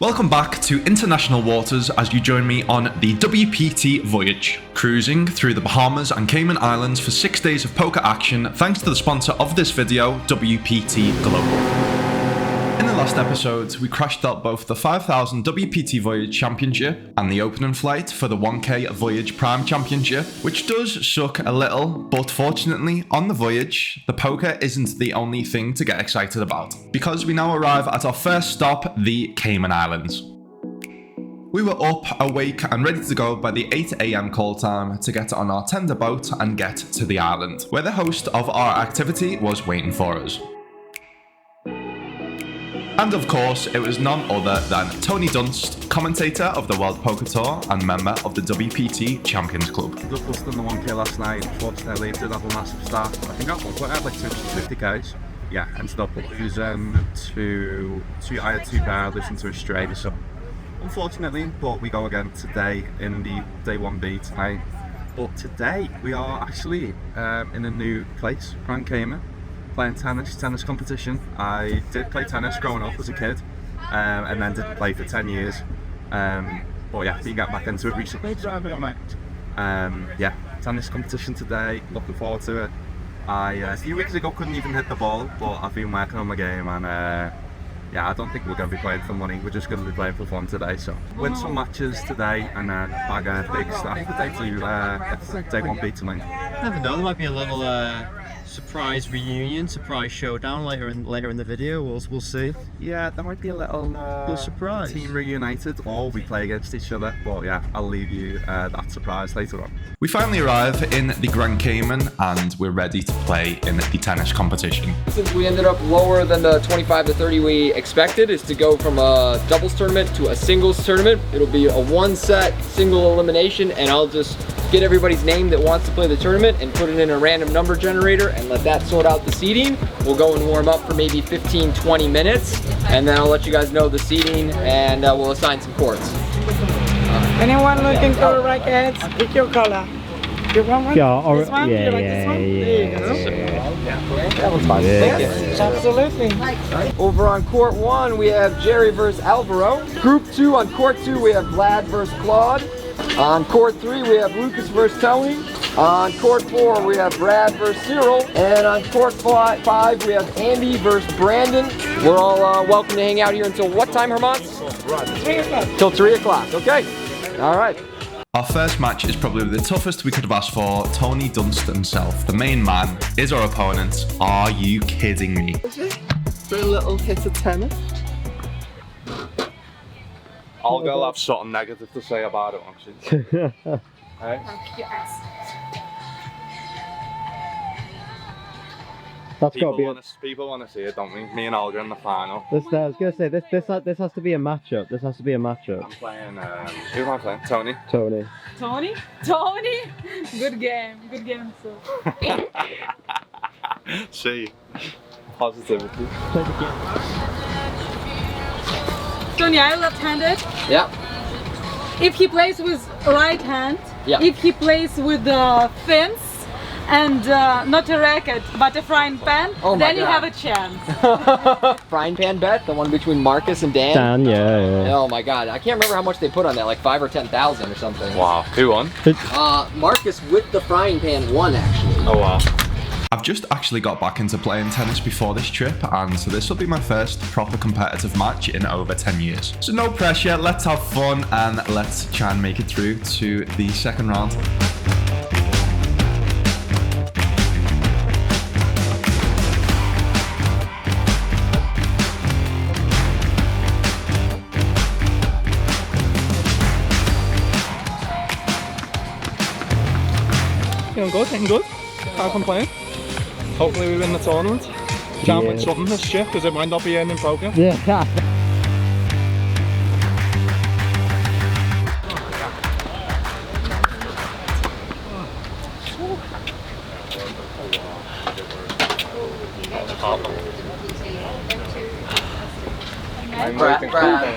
Welcome back to international waters as you join me on the WPT Voyage, cruising through the Bahamas and Cayman Islands for 6 days of poker action thanks to the sponsor of this video, WPT Global. In the last episode, we crashed out both the 5,000 WPT Voyage Championship and the opening flight for the 1K Voyage Prime Championship, which does suck a little, but fortunately, on the Voyage, the poker isn't the only thing to get excited about, because we now arrive at our first stop, the Cayman Islands. We were up, awake and ready to go by the 8 AM call time to get on our tender boat and get to the island, where the host of our activity was waiting for us. And of course, it was none other than Tony Dunst, commentator of the World Poker Tour and member of the WPT Champions Club. Just busted the 1K last night. Unfortunately, did have a massive start. I think at one point I had like 250 Ks. Yeah, ended up losing I had two bad, losing to Australia. So unfortunately, but we go again today in the day 1B tonight. But today we are actually in a new place, Grand Cayman. Playing tennis competition. I did play tennis growing up as a kid, and then didn't play for 10 years. But yeah, been getting back into it recently. Yeah, tennis competition today. Looking forward to it. A few weeks ago couldn't even hit the ball, but I've been working on my game, and yeah, I don't think we're going to be playing for money. We're just going to be playing for fun today. So win some matches today, and then bag a big stack for day 1B tonight. Never know. There might be a little. Surprise reunion, surprise showdown later in the video. We'll see. Yeah, there might be a little surprise. Team reunited, or we play against each other. But yeah, I'll leave you that surprise later on. We finally arrive in the Grand Cayman and we're ready to play in the tennis competition. Since we ended up lower than the 25 to 30 we expected, is to go from a doubles tournament to a singles tournament. It'll be a one-set single elimination, and I'll just get everybody's name that wants to play the tournament and put it in a random number generator and let that sort out the seeding. We'll go and warm up for maybe 15-20 minutes, and then I'll let you guys know the seeding, and we'll assign some courts. Anyone looking for rackets? Pick your color. You want one? Yeah, This one? Do you like this one? There you go. That was fun. Yes, absolutely. Over on court 1, we have Jerry versus Alvaro. Group 2, on court 2, we have Vlad versus Claude. On court 3, we have Lucas versus Tony. On court 4, we have Brad versus Cyril. And on court 5, we have Andy versus Brandon. We're all welcome to hang out here until what time, Hermant? 3 o'clock. Till 3 o'clock, okay. All right. Our first match is probably the toughest we could have asked for. Tony Dunst himself, the main man, is our opponent. Are you kidding me? For a little hit of tennis. I'll go have something negative to say about it, actually. Hey? That's got to be. People want to see it, don't we? Me and Olga in the final. I was gonna say this has to be a matchup. This has to be a matchup. I'm playing. Who am I playing? Tony. Tony. Tony? Tony? Good game. Good game, so. See. Positivity. Tony, are you left-handed? Yeah. If he plays with right hand, Yeah. if he plays with the fins and not a racket but a frying pan, Oh my then you God. have a chance. Frying pan bet, the one between Marcus and Dan. Dan, yeah. Oh my God, I can't remember how much they put on that, like 5 or 10,000 or something. Wow. Who won? Marcus with the frying pan won, actually. Oh wow. I've just actually got back into playing tennis before this trip, and so this will be my first proper competitive match in over 10 years. So no pressure, let's have fun and let's try and make it through to the second round. Feeling good. Can't complain. Hopefully we win the tournament. Can't win something this year because it might not be earning poker. Yeah.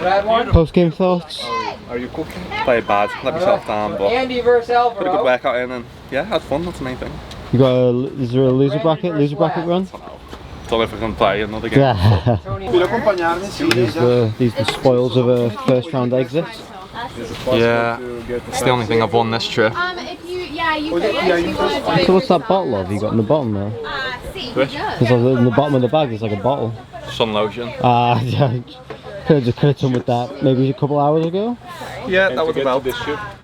Brad won. Post-game thoughts? Are you cooking? Played bad, let myself down, but Andy versus Alvaro. put a good workout in and yeah, had fun, that's the main thing. You got is there a loser bracket run? don't know if I can play another game. Yeah. These the spoils of a first round exit. Yeah, it's the only thing I've won this trip. If you, yeah, you could. If you want to do So what's that bottle of you got in the bottom there? Which? Because in the bottom of the bag there's like a bottle. Sun lotion. Ah, yeah. Could have done with that maybe a couple hours ago. Yeah, that was about.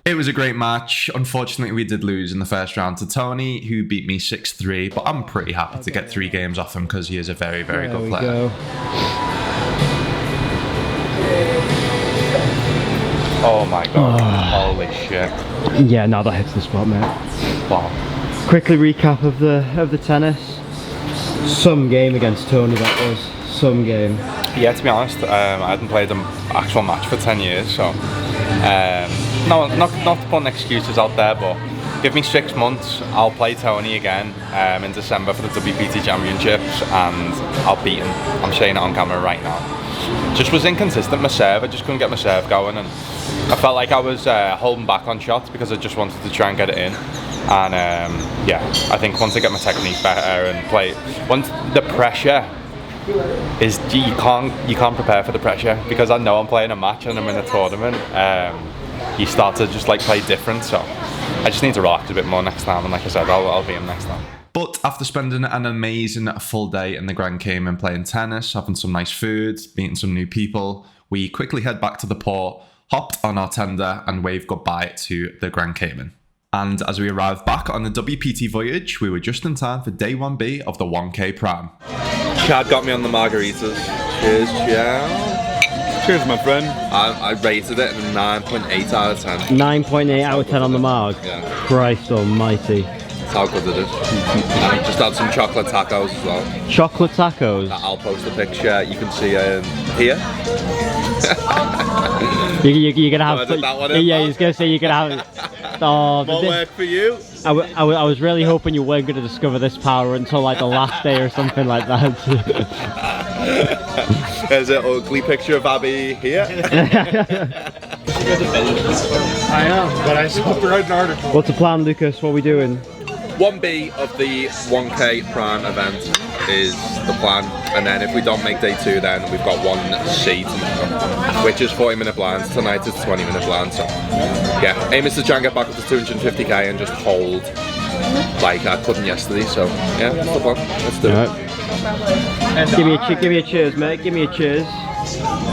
It was a great match. Unfortunately, we did lose in the first round to Tony, who beat me 6-3, but I'm pretty happy to get 3 games off him because he is a very, very good player. Go. Oh my god. Holy shit. Yeah, no, that hits the spot, mate. Wow. Quickly recap of the tennis. Some game against Tony, that was. Some game. Yeah, to be honest, I hadn't played an actual match for 10 years, so no, not putting excuses out there, but give me 6 months, I'll play Tony again in December for the WPT Championships, and I'll beat him. I'm saying it on camera right now. Just was inconsistent, my serve, I just couldn't get my serve going, and I felt like I was holding back on shots because I just wanted to try and get it in. And yeah, I think once I get my technique better and play, once the pressure is, you can't prepare for the pressure, because I know I'm playing a match and I'm in a tournament. You start to just like play different, so I just need to relax a bit more next time, and like I said, I'll be him next time. But after spending an amazing full day in the Grand Cayman playing tennis, having some nice food, meeting some new people, we quickly head back to the port, hopped on our tender and waved goodbye to the Grand Cayman. And as we arrived back on the WPT Voyage, we were just in time for day 1B of the 1K Prime. Chad got me on the margaritas. Cheers, Chad. Cheers, my friend. I rated it a 9.8 out of 10. 9.8 out of 10 on the marg. Yeah. Christ almighty. That's how good it is. And I just had some chocolate tacos as well. Chocolate tacos? I'll post a picture, you can see here. You're gonna have. That one in, yeah, he's gonna say you're gonna have. Oh, more work for you. I was really hoping you weren't gonna discover this power until like the last day or something like that. There's an ugly picture of Abby here. I am, but I still have to write an article. What's the plan, Lucas? What are we doing? 1B of the 1K Prime event is the plan, and then if we don't make day 2, then we've got 1C tomorrow, which is 40-minute blinds. Tonight is 20-minute blinds, so yeah, aim is to try and get back up to 250k and just hold like I couldn't yesterday, so yeah, that's the plan. Let's do it. Give me a cheers, mate. Give me a cheers.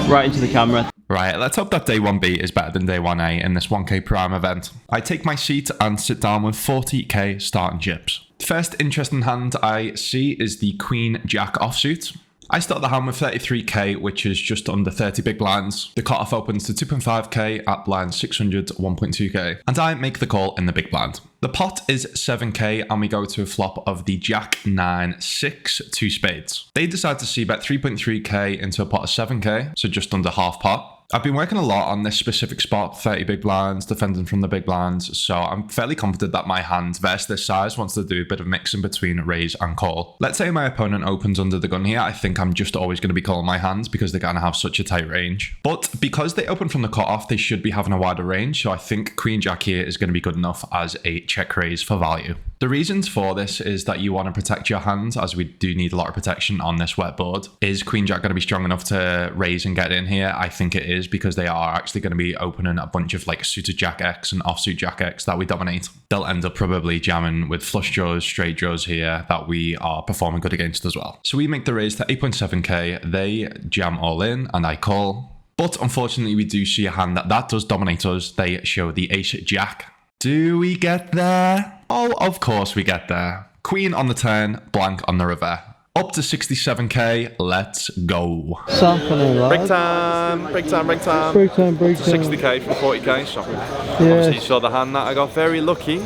Right into the camera. Right, let's hope that day 1B is better than day 1A in this 1K Prime event. I take my seat and sit down with 40k starting chips. The first interesting hand I see is the Queen Jack offsuit. I start the hand with 33k, which is just under 30 big blinds. The cutoff opens to 2.5k at blind 600 to 1.2k, and I make the call in the big blind. The pot is 7k, and we go to a flop of the Jack 9 6 2 spades. They decide to c-bet 3.3k into a pot of 7k, so just under half pot. I've been working a lot on this specific spot, 30 big blinds, defending from the big blinds, so I'm fairly confident that my hand versus this size wants to do a bit of mixing between raise and call. Let's say my opponent opens under the gun here, I think I'm just always going to be calling my hands because they're going to have such a tight range. But because they open from the cutoff, they should be having a wider range, so I think Queen Jack here is going to be good enough as a check raise for value. The reasons for this is that you want to protect your hand, as we do need a lot of protection on this wet board. Is Queen Jack going to be strong enough to raise and get in here? I think it is, because they are actually going to be opening a bunch of like suited Jack X and offsuit Jack X that we dominate. They'll end up probably jamming with flush draws, straight draws here that we are performing good against as well. So we make the raise to 8.7k, they jam all in and I call. But unfortunately we do see a hand that does dominate us. They show the ace Jack. Do we get there? Oh, of course we get there. Queen on the turn, blank on the river. Up to 67k, let's go. Break time, break time, break time. Break time, break time. 60k from 40k, so obviously you saw the hand that I got very lucky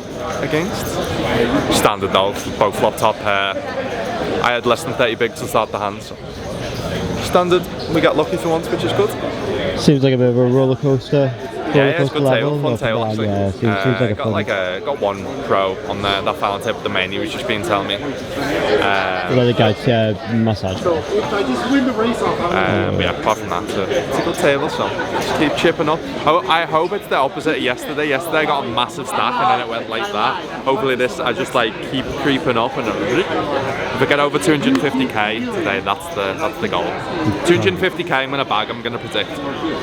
against. Standard though, both flop top pair. I had less than 30 bigs to start the hand, so standard, we got lucky for once, which is good. Seems like a bit of a roller coaster. Yeah, it's good tail, fun tail actually. Yeah, seems like a fun. Got one pro on there that fell on tip of the main. He was just been telling me. The other guys, massage. Yeah, apart from that, it's a good table, so just keep chipping up. I hope it's the opposite of yesterday. Yesterday I got a massive stack and then it went like that. Hopefully this, I just like keep creeping up and if I get over 250k today, that's the goal. 250k I'm gonna bag, I'm gonna predict.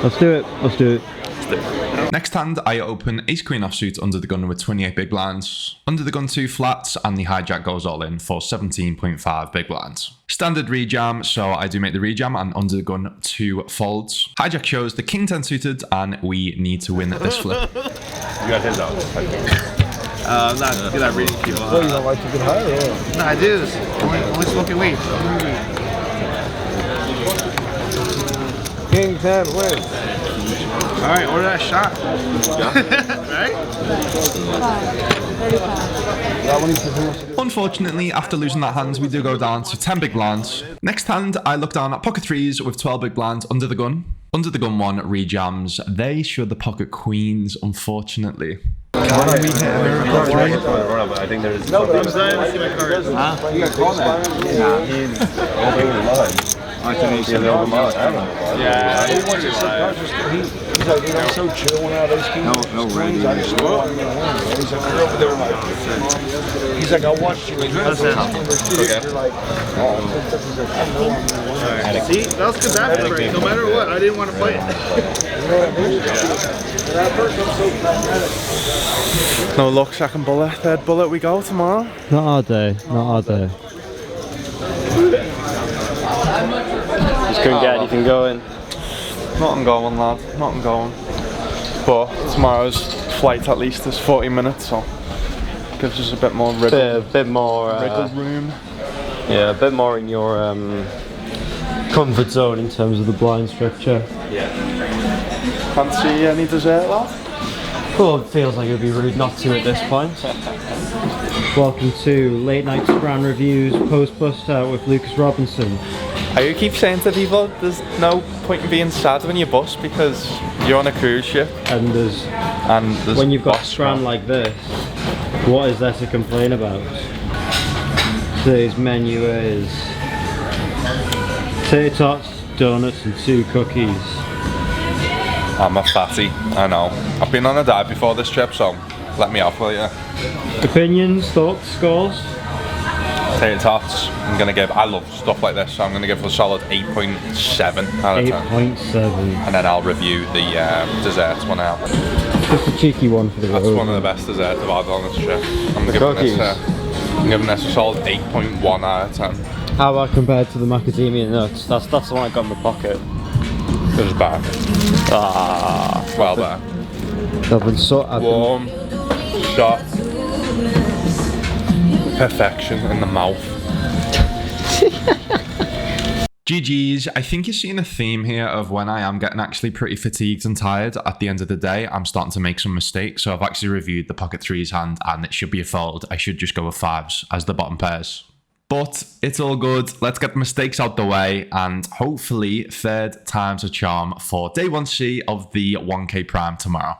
Let's do it. Next hand, I open ace queen offsuit under the gun with 28 big blinds, under the gun 2 flats, and the hijack goes all in for 17.5 big blinds. Standard rejam, so I do make the rejam and under the gun 2 folds. Hijack shows the king 10 suited and we need to win this flip. You got his out. Not reading people. Well, you don't like to get higher, or? No, I do. Only smoking weed. King 10 wins. Alright, order that shot. Right? Unfortunately, after losing that hand, we do go down to 10 big blinds. Next hand, I look down at pocket threes with 12 big blinds under the gun. Under the gun 1 rejams. They show the pocket queens, unfortunately. I think there is. I'm sorry, let's see my cards. Huh? You got called that. Yeah. He's like, I'm so chill when I have ace king. No range. I just know I'm gonna win. He's like, you're over there like. He's like, I watched you. You're like, oh, I know I'm gonna win. See, that was good back break. No matter what, I didn't want to play it. No luck, second bullet, third bullet we go tomorrow. Not our day. Just couldn't get anything going. Nothing going, lad. Nothing going. But tomorrow's flight at least is 40 minutes, so gives us a bit more wriggle. Bit more wriggle room. Yeah, a bit more in your comfort zone in terms of the blind structure. Yeah. Fancy any dessert, lad? Well, it feels like it would be rude not to at this point. Welcome to Late Night Scran Reviews Post Bust Out with Lucas Robinson. You keep saying to people there's no point in being sad when you bust because you're on a cruise ship. And there's when you've got Scran like this, what is there to complain about? Today's menu is potato tots, donuts and 2 cookies. I'm a fatty, I know. I've been on a diet before this trip, so let me off, will you? Opinions, thoughts, scores? Potato tots, I love stuff like this, so I'm going to give it a solid 8.7 out of 10. 8.7. And then I'll review the desserts when I have. Just a cheeky one for the road. That's one of the best desserts I've had on this trip. I'm giving this a solid 8.1 out of 10. How about compared to the macadamia nuts? That's the one I got in my pocket. It was bad. Well there. Warm, shot, perfection in the mouth. GG's, I think you're seeing a theme here of when I am getting actually pretty fatigued and tired at the end of the day, I'm starting to make some mistakes. So I've actually reviewed the pocket threes hand and it should be a fold. I should just go with 5s as the bottom pairs. But it's all good. Let's get the mistakes out the way and hopefully third time's a charm for day 1C of the 1K Prime tomorrow.